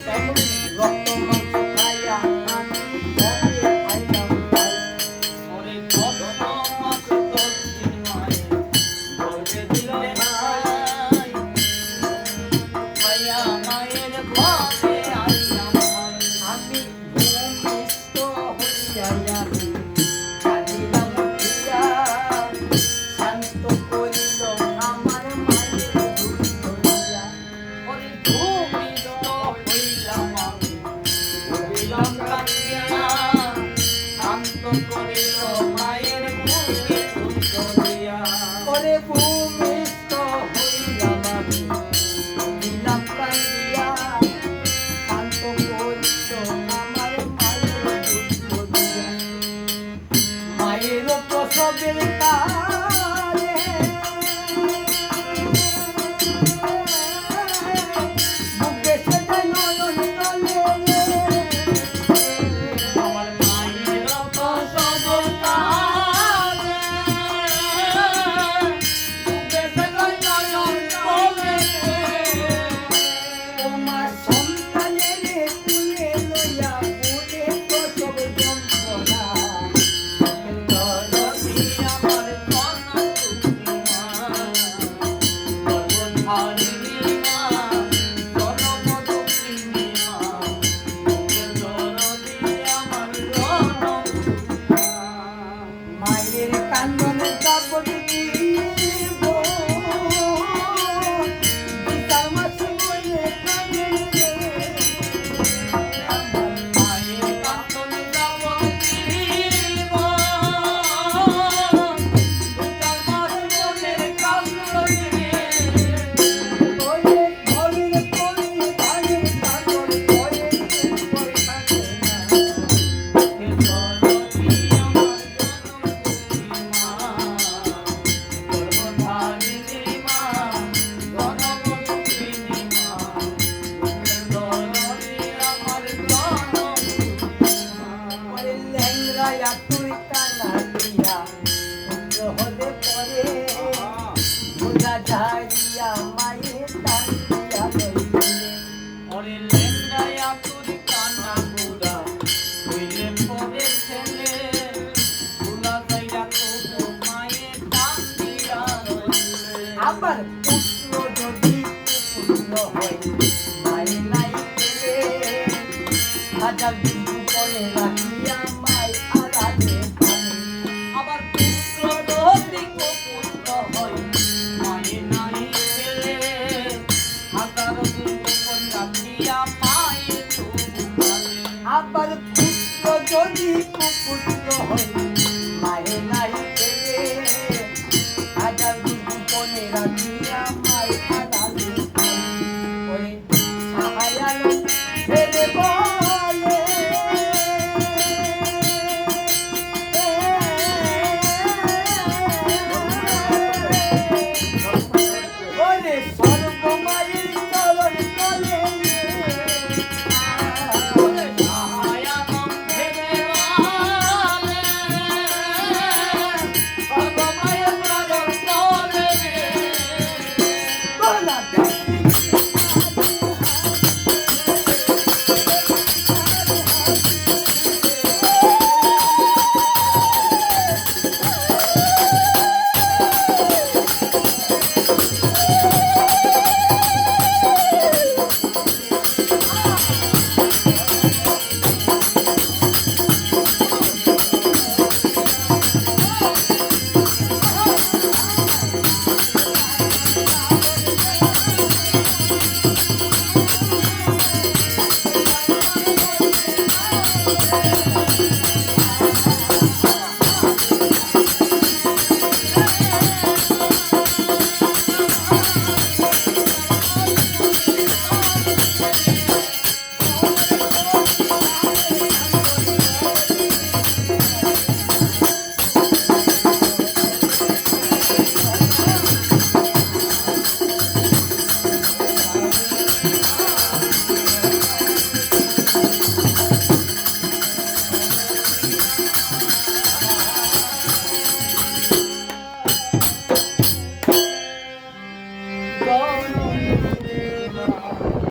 রক্ত মাংস খাইয়া আমি ভবে খাইলাম ওরে কত মাস তোর মায়ের বলে দিলে ভাই ভাইয়া মায়ের ভাবে আইলাম আমি ভূমিষ্ঠ হইয়া আমি কাঁদিলাম উঠিয়া শান্ত করিল আমার মায়ের দুধ ধরিয়া ওরে ভূমিষ্ঠ হইলাম আমি হইলাম কাঁদিয়া শান্ত করিল মায়ের বুকে দুধ দিয়া ওরে ভূমিষ্ঠ হইলাম আমি দিলাম কান্দিয়া শান্ত করিল আমার মায়ের দুধ ধরিয়া মায়ের প্রসবের কালে বুকে সেটা নয়ন জলে আমার মায়ের প্রসব কালে বুকে নয়ন বলে তোমার সন্তানের তুলে লইয়া বুকে প্রসব যন্ত্রণা দরদি আমার কনা তুমি মা গর্ভধারিণী মা জনমদুঃখিনী মা দরদি আমার জনম মায়ের কান্দন কাপড় দিব বিচার মাস বলে কান্দে মায়ের কান্দনে যাবো দিব তার মাস মনের কান্দনে ওরে ঘরের কোণে ভাঙের কান্দন করে করে থাকে না দরদি আমার জনম তুমি মা গর্ভধারিণী মা জনমদুঃখিনী মা দরদি আমার জনম ওরে ল্যাংড়ায়া তুই কানা দিয়া পুত্র হলে পরে বোঝা ঝাড়িয়া মায়ের টান দিয়া লইলে ওরে লেন্ডায়া তোর কানা বুড়া হইলে পরে ছেলে বুড়া যাইয়া তো মায়ের টান দিয়া রইলে আবার পুত্র যদি পুত্র হয় মায়ের নাই পেলে হাজার বিন্দু করে রাখিয়া মায় আড়ালে পানি আবার পুত্র যদি পুত্র হয় মায়ের নাই ছেলে হাজার দুর্গোপন রাখিয়া মায়ের তুমালে আবার পুত্র যদি কুপুত্র হয় মায়ের নাই পেলে হাজার বিন্দু করে রাখিয়া